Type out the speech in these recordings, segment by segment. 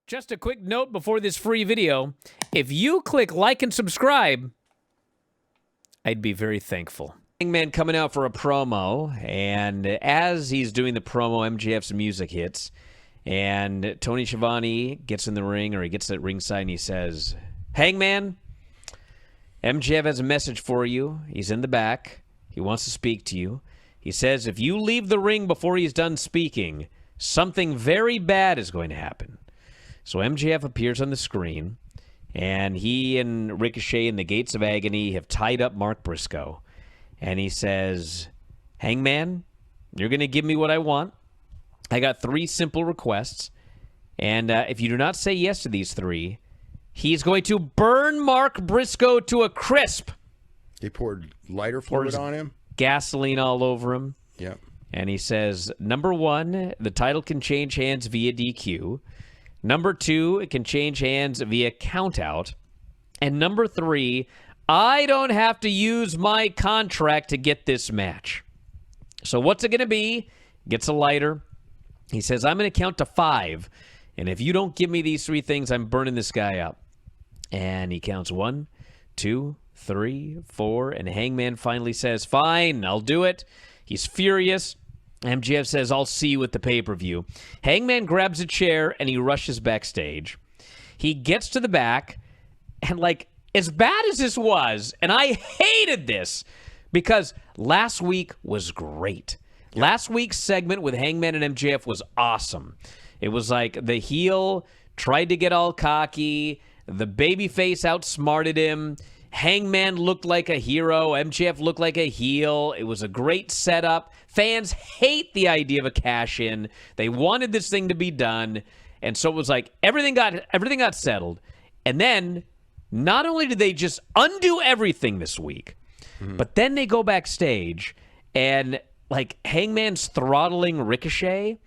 Just a quick note before this free video. If you click like and subscribe, I'd be very thankful. Hangman coming out for a promo, and as he's doing the promo, MJF's music hits, and Tony Schiavone gets in the ring, or he gets at ringside, and he says, Hangman, MJF has a message for you. He's in the back. He wants to speak to you. He says if you leave the ring before he's done speaking, something very bad is going to happen. So MJF appears on the screen, and he and Ricochet in the Gates of Agony have tied up Mark Briscoe. And he says, Hangman, you're going to give me what I want. I got 3 simple requests. And if you do not say yes to these 3, he's going to burn Mark Briscoe to a crisp. They poured lighter fluid on him? Gasoline all over him. Yep. And he says, number 1, the title can change hands via DQ. Number 2, it can change hands via countout. And number 3, I don't have to use my contract to get this match. So what's it going to be? Gets a lighter. He says, I'm going to count to 5. And if you don't give me these 3 things, I'm burning this guy up. And he counts 1, 2, 3, 4. And Hangman finally says, fine, I'll do it. He's furious. MJF says, I'll see you at the pay-per-view. Hangman grabs a chair, and he rushes backstage. He gets to the back, and, as bad as this was, and I hated this, because last week was great. Last week's segment with Hangman and MJF was awesome. It was like the heel tried to get all cocky, the babyface outsmarted him, Hangman looked like a hero. MJF looked like a heel. It was a great setup. Fans hate the idea of a cash-in. They wanted this thing to be done. And so it was like everything got settled. And then not only did they just undo everything this week, but then they go backstage and Hangman's throttling Ricochet,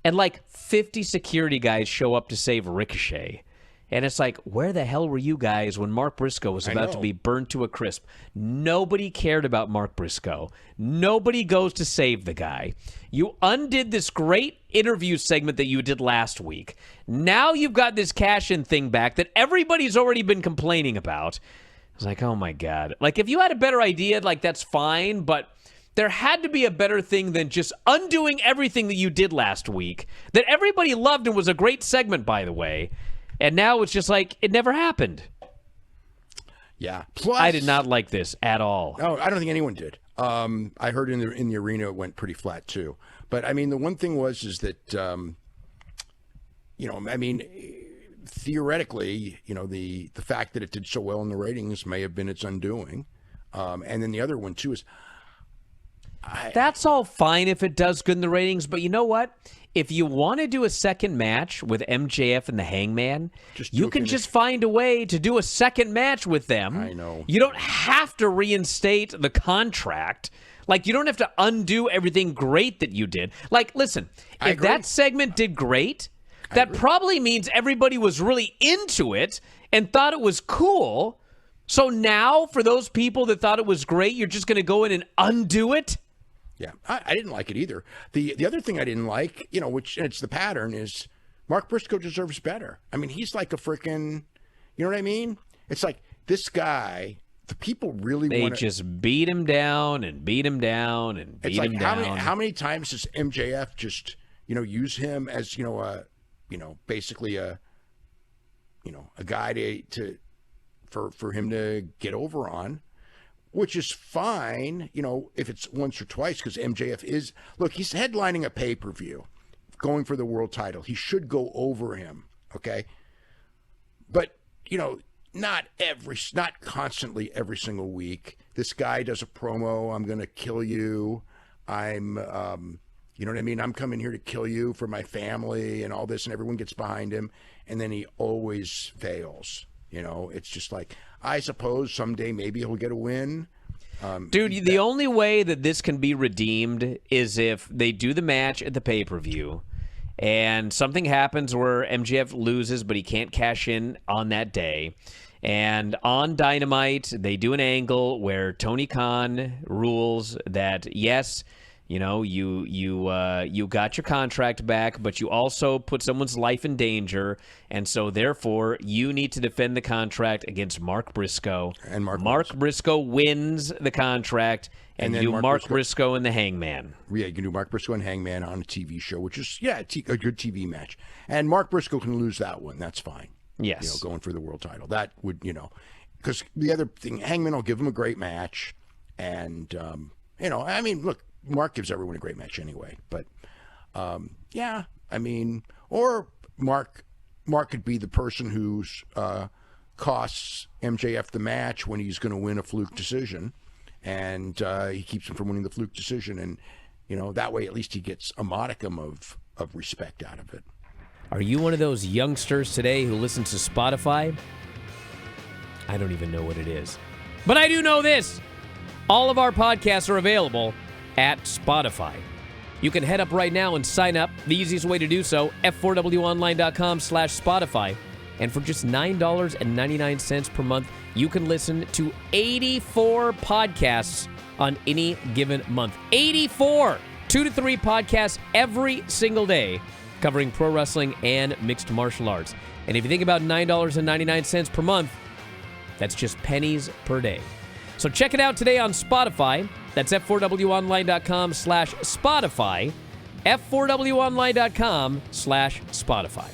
and 50 security guys show up to save Ricochet. And it's like, where the hell were you guys when Mark Briscoe was about to be burned to a crisp? Nobody cared about Mark Briscoe. Nobody goes to save the guy. You undid this great interview segment that you did last week. Now you've got this cash-in thing back that everybody's already been complaining about. I was like, oh my God. If you had a better idea, that's fine, but there had to be a better thing than just undoing everything that you did last week that everybody loved and was a great segment, by the way. And now it's just it never happened. Yeah. Plus, I did not like this at all. No, I don't think anyone did. I heard in the arena it went pretty flat too. But I mean, the one thing was that theoretically, the fact that it did so well in the ratings may have been its undoing. And then the other one too is that's all fine if it does good in the ratings, but you know what? If you want to do a second match with MJF and the Hangman, you can just find a way to do a second match with them. I know. You don't have to reinstate the contract. You don't have to undo everything great that you did. Listen, if that segment did great, that probably means everybody was really into it and thought it was cool. So now, for those people that thought it was great, you're just going to go in and undo it? Yeah, I didn't like it either. The other thing I didn't like, which and it's the pattern, is Mark Briscoe deserves better. I mean, he's like a freaking, you know what I mean? It's like this guy, the people really want to... They just beat him down and beat him down and beat him down. How many times does MJF just, use him as, basically a guy for him to get over on? Which is fine, if it's once or twice, because MJF is... Look, he's headlining a pay-per-view, going for the world title. He should go over him, okay? But, not constantly every single week. This guy does a promo, I'm going to kill you. I'm, you know what I mean? I'm coming here to kill you for my family and all this, and everyone gets behind him. And then he always fails. It's just I suppose someday maybe he'll get a win. Dude, the only way that this can be redeemed is if they do the match at the pay-per-view and something happens where MJF loses but he can't cash in on that day. And on Dynamite, they do an angle where Tony Khan rules that, yes, You know, you got your contract back, but you also put someone's life in danger, and so therefore you need to defend the contract against Mark Briscoe. And Mark Briscoe wins the contract, and then you Mark Briscoe and the Hangman. Yeah, you can do Mark Briscoe and Hangman on a TV show, which is a good TV match. And Mark Briscoe can lose that one. That's fine. Yes, you know, going for the world title. That would, because the other thing, Hangman will give him a great match, and I mean, look. Mark gives everyone a great match anyway, but or Mark could be the person who's costs MJF the match when he's going to win a fluke decision, and he keeps him from winning the fluke decision, and that way at least he gets a modicum of respect out of it. Are you one of those youngsters today who listens to Spotify? I don't even know what it is, but I do know this: all of our podcasts are available at Spotify. You can head up right now and sign up. The easiest way to do so, f4wonline.com/Spotify. And for just $9.99 per month, you can listen to 84 podcasts on any given month. 84! 2 to 3 podcasts every single day covering pro wrestling and mixed martial arts. And if you think about $9.99 per month, that's just pennies per day. So check it out today on Spotify. That's f4wonline.com/Spotify. f4wonline.com/Spotify.